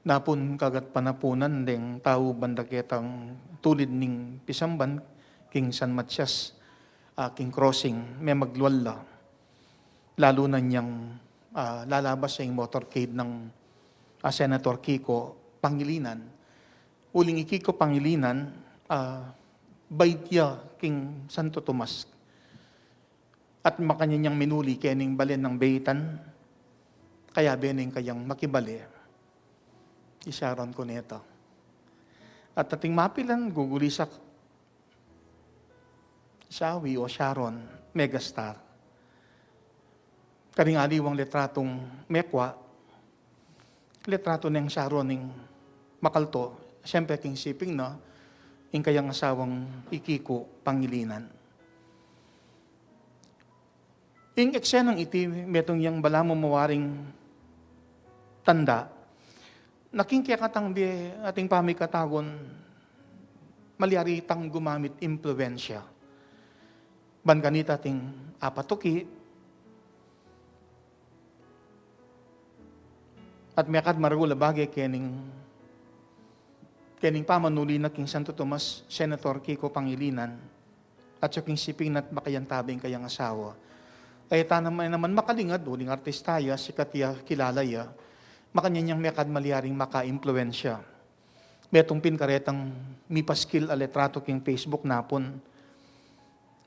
Napun kagat panapunan deng tao bandaketang tulid ning pisamban king San Matias king crossing may magluwalla. Lalo na niyang lalabas sa motorcade ng Senator Kiko Pangilinan. Uling Kiko Pangilinan, baitya king Santo Tomas. At makanya niyang minuli kening balen ng beitan, kaya bening kayang makibali. Isaron ko nito. At ating mapilan, gugulisak Shawi o Sharon, megastar. Karing aliwang letratong mekwa, letrato ng Sharon ng makalto, siyempre king siping na, yung kayang asawang Ikiko Pangilinan. Yung eksenang iti, metong yung bala mo mawaring tanda, naking kiyakatang di ating pamikatagon, maliaritang gumamit impluensya. Ban ganita ating apatuki, at mekad maragula bagay kening pamanuli na king Santo Tomas, Senator Kiko Pangilinan, at sa king siping at makayantabing kayang asawa. Ay naman makalingad, uling artistaya, sikat ya, kilalaya, makanyanyang mekad maliaring maka-impluensya. Metong pinkaretang mipaskil a letrato king Facebook napon,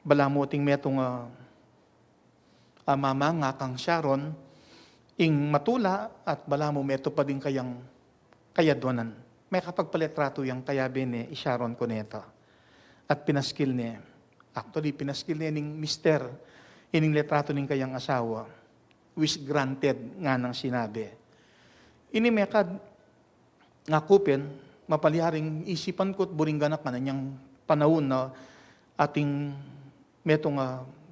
bala mo ting metong mamanga kang Sharon, ing matula at bala mo meto pa din kayang kayadwanan. May kapagpaletrato yung kaya bene Sharon ko neta. At pinaskil niya. Actually, pinaskil niya ning mister, ining letrato ning kayang asawa. Wish granted nga nang sinabi. Ini mekad nga kupin, mapaliharing isipan ko't buringganak na niyang panahon na ating metong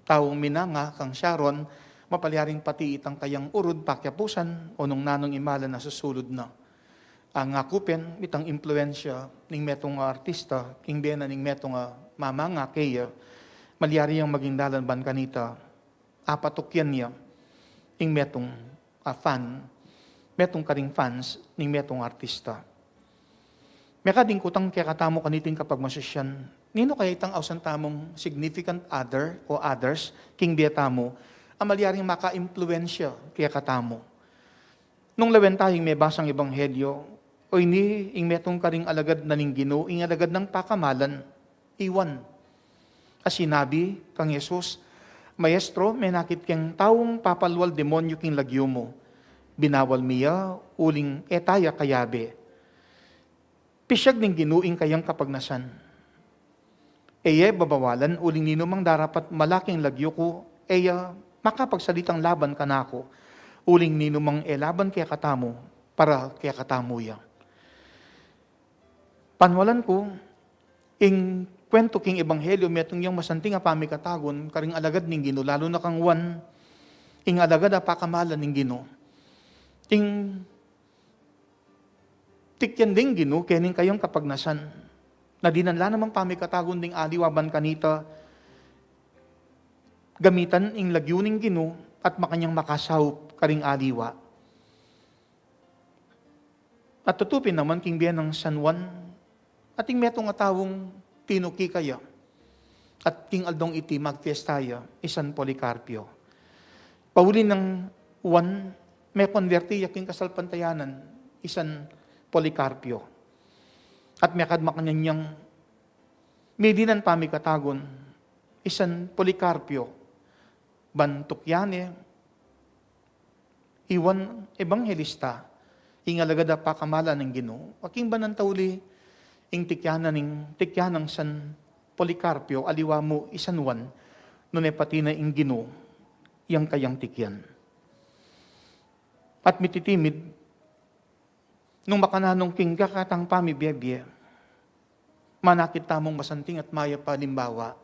taong minanga kang Sharon, mapaliharing pati itang kayang urod pakyapusan o nung nanong imala na susulod na. Ang kupin, itang impluensya ning metong artista, king bena ning metong mamanga kaya, maliari yung maging dalan ban kanita, apatukyan niya, ing metong metong karing fans ning metong artista. Mekading kutang kaya katamo kaniting kapag masasyan, nino kaya itang awsan tamong significant other o others, king betamo, ang maliaring maka-impluensya kaya katamo. Nung lawen tayong may basang ebanghelyo, o ini ing metong karing alagad na ning Ginoo, ing alagad ng pakamalan, iwan. As sinabi kang Jesus, Maestro, may nakit kang taong papalwal demonyo king lagyo mo. Binawal miya, uling etaya kayabe. Pisyag ning Ginoo ing kayang kapagnasan. Eye babawalan, uling nino mang darapat malaking lagyo ko, makapagsalitang laban kanako. Uling nino mang laban kaya katamo, para kaya katamo ya. Panwalan ko, ing kwento king ebanghelyo, metong yung masanting pamikatagon, karing alagad ning Ginoo, lalo na kang wan, ing alagad pakamalan ning Ginoo. Ing tikyan ding Ginoo, kening kayong kapagnasan, na dinanla namang pamikatagon ding aliwaban kanita, gamitan ing lagyo ning Ginoo, at makanyang makasawop karing aliwa. At tutupin naman king biyan ng San Juan, ating metong atawong tinuki kaya, at king aldong iti magfiestaya, isan Policarpio. Paulin ng Juan, may konverti yaking kasalpantayanan, isan Policarpio. At may kadmakanyang medinan pamikatagon, isan Policarpio, bantukyane, iwan ebanghelista, ingalagada pakamala ng Ginoo, aking banantauli, ing tikyanan San Policarpio, aliwa mo isan Juan, nune pati na ing Ginoo, yang kayang tikyan. At mititimid, nung makananong king kakatang pamibiyabye, manakit tamong masanting at maya palimbawa,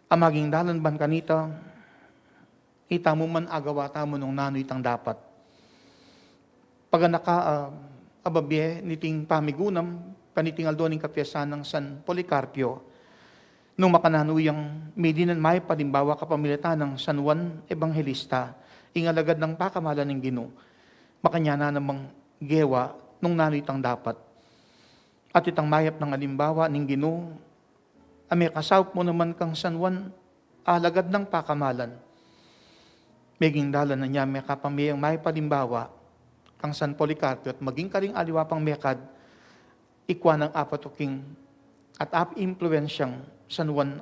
amaging dalan ban kanita, itamo man agawa tamo nung nanoy tang dapat. Pag ababye niting pamigunam, kaniting aldo ning kapyasan ng San Policarpio, nung makananuyang medinan may palimbawa kapamilita ng San Juan Evangelista, ingalagad ng pakamalan ng Ginoo, makanya na namang gewa nung nanitang dapat. At itang mayap ng alimbawa ning Ginoo, ame kasawp mo naman kang sanwan, alagad ng pakamalan. Meging dalan na niya may kapamayang may palimbawa, kang San Policarpio at maging karing aliwa pang mekad, ikwa ng apatuking at impluensyang San Juan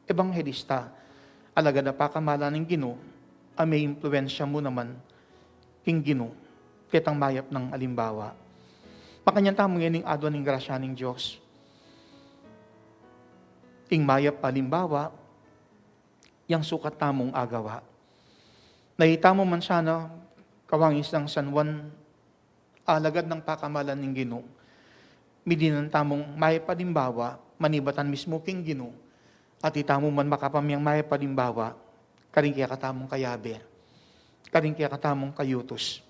Ebanghelista, alagad na pakamalan ng Ginoo, ame impluensya mo naman king Ginoo, kitang mayap ng alimbawa. Makanyang tamong yaning adwa ng grasya ng Diyos. Ing mayap alimbawa, yang sukat tamong agawa. Nahita mo man sana, kawangis ng San Juan, alagad ng pakamalan ng Ginoo, midinan tamong mayap alimbawa, manibatan mismo king Ginoo, at itamo man makapamiyang mayap alimbawa, karing kaya katamong kayabe, karing kaya katamong kayutos,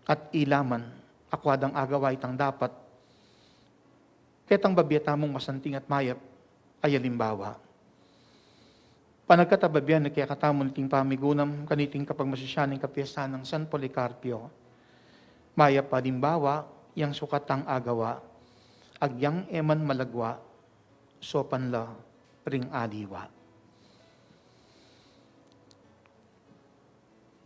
at ilaman, akwadang agawa itang dapat, ketang babiyatamong masanting at mayap, ay alimbawa. Panagkatababian na kaya katamong niting pamigunam, kaniting kapag masasyaning kapiyasan ng San Policarpio, mayap alimbawa, yang sukatang agawa, agyang eman malagwa, sopan la ring aliwa.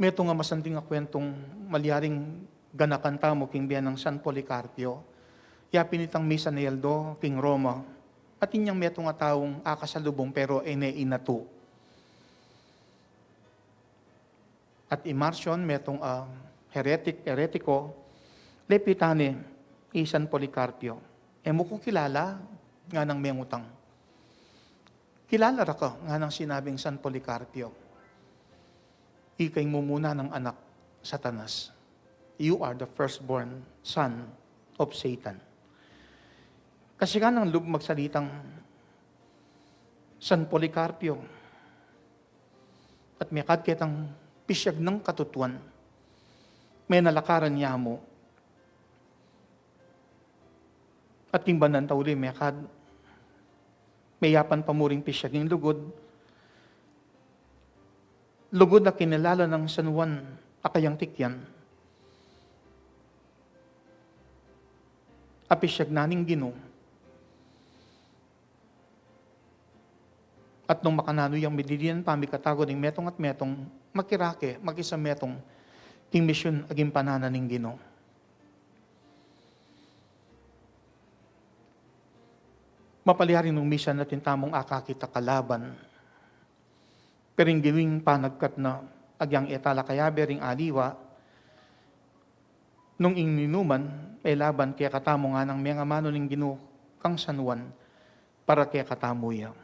Meto nga masanting nga kwentong malyaring ganakanta mo king biyan ng San Policarpio, yapinitang misa ni Eldo king Roma, at inyang meto nga taong akasalubong pero inatu. At imarsyon metong heretiko, lepitane, San Policarpio. Mo ko kilala nga ng mengutang. Kilala ra ka nga ng sinabing San Policarpio. Ikay mo muna ng anak, Satanas. You are the firstborn son of Satan. Kasi ka nang magsalitang San Policarpio. At may kadketang pisyag ng katutuan. May nalakaran niya mo. At timbanan tauli may kad. May yapan pamuring pisyag ng lugod. Lugod na kinilala ng San Juan, akayang tikyan. Apisyag naning Ginoo. At nung makanano yung mididinan pamikatago ng metong at metong, makirake, mag-isa metong, king misyon aging panana ng Ginoo. Mapaliharin ng misa natin tamong akakita kalaban. Pero yung giwing panagkat na agyang etala kaya bering aliwa, nung ininuman, ay laban kaya katamo nga ng mga mano ng Ginoo kang San Juan, para kaya katamuya.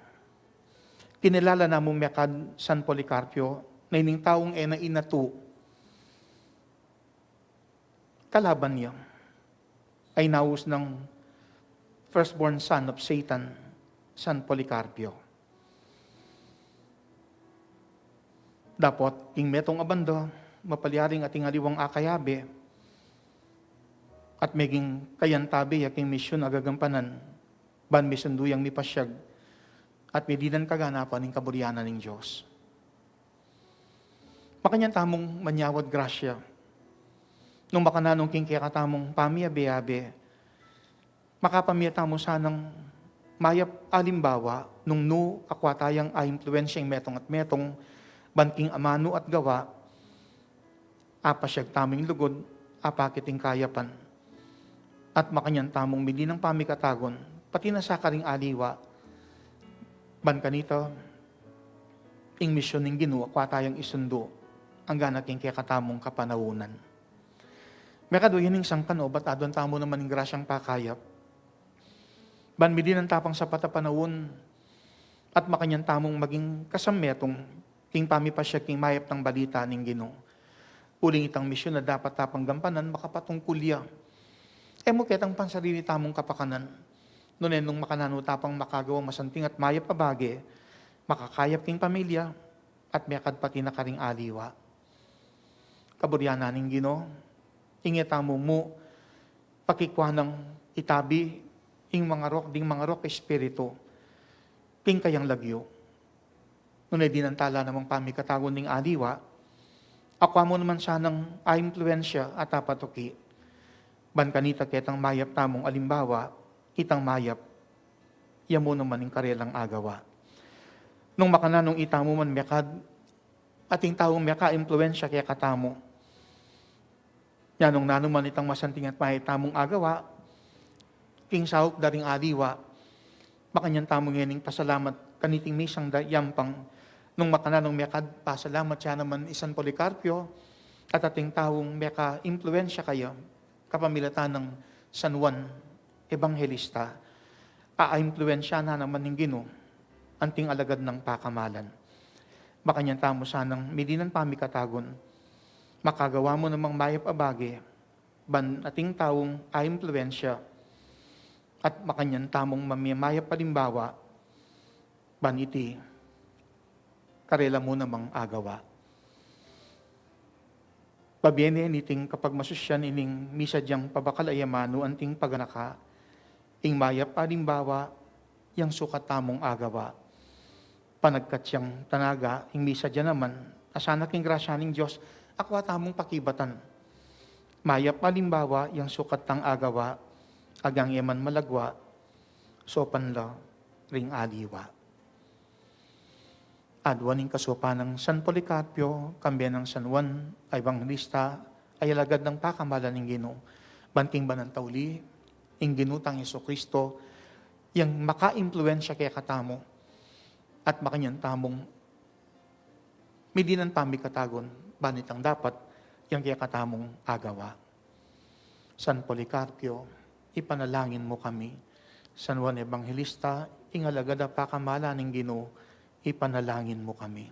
Kinilala na mong mekad San Policarpio, na ining taong na inatu, kalaban niya, ay naus ng firstborn son of Satan, San Policarpio. Dapat, king metong abando, mapalyaring ating aliwang akayabe, at meging kayantabi, aking misyon agagampanan, ban misunduyang ni pasyag, at medidan kaganapan ng kaburyanan ng Diyos. Makanyang tamong manyawad grasya, nung makananong king kaya katamong pamiyabe-abe, makapamiyata mo sanang mayap alimbawa nung no akwatayang influensyang metong at metong banking amano at gawa apasyag taming lugod apakiting kayapan at makanyan tamong mili ng pamikatagon pati na sa karing aliwa ban kanito ing misyon ng Ginoo akwatayang isundo ang ganaking kaya katamong kapanawunan. Mekado yun yung sangkano ba't adon tamo naman ng grasyang pakayap banmidi ng tapang sa patapanawon at makanyang tamong maging kasametong king pamipasya king mayap ng balita ng Ginoo. Uling itang misyon na dapat tapang gampanan makapatungkulya. Mo ketang pansarili tamong kapakanan. Noon nung makanano tapang makagawang masanting at mayap abage, makakayap king pamilya at mekad pati na karing aliwa. Kaburyanan ng Ginoo, ingitamo mo pakikwa ng itabi ing mga rok espiritu, king kayang lagyo. Ngunit dinantala namang pamikatagon ng aliwa, akwa mo naman sanang influensya at apatuki, Ban kanita ketang mayap tamong alimbawa, itang mayap, yamo naman yung karelang agawa. Nung makananong itamo man mekad, ating taong meka impluensya kaya katamo. Yanong nanuman itang masanting at mahitamong agawa, king sahop daring adiwa, makanyan tamong yaning pasalamat kaniting misang yampang, nung makananong mekad, pasalamat siya naman isan Policarpio, at ating taong meka impluensya kayo, kapamilatan ng San Juan Evangelista, a-impluensya na naman ng Ginoo, anting alagad ng pakamalan. Makanyan tamo sanang midinan pamikatagon, makagawa mo namang mayap abage, ban ating taong a-impluensya, at makanyan tamong mamimayap palimbawa, ban iti, karela mo namang agawa. Pabiene niting kapag masusyan ining misadyang pabakalayamano anting paganaka, ing mayap palimbawa, yang sukat tamong agawa. Panagkatsiyang tanaga, ing misadya naman, asana king grasya ning Diyos, akwa tamong pakibatan. Mayap palimbawa, yang sukat tang agawa, agang yaman malagwa, sopan la ring aliwa. Adwaning kasupa ng San Policarpio, kambiyan ng San Juan, ay Evangelista, ay alagad ng pakamalan ng Ginoo. Banting ba ng tauli, ing ginutang Jesucristo, yang maka-impluensya kaya katamo, at makanyan tamong midinan pamikatagon, banitang dapat, yang kaya katamong agawa. San Policarpio, ipanalangin mo kami. San Juan Evangelista, ingalagad ang pakamalan ng Ginoo, ipanalangin mo kami.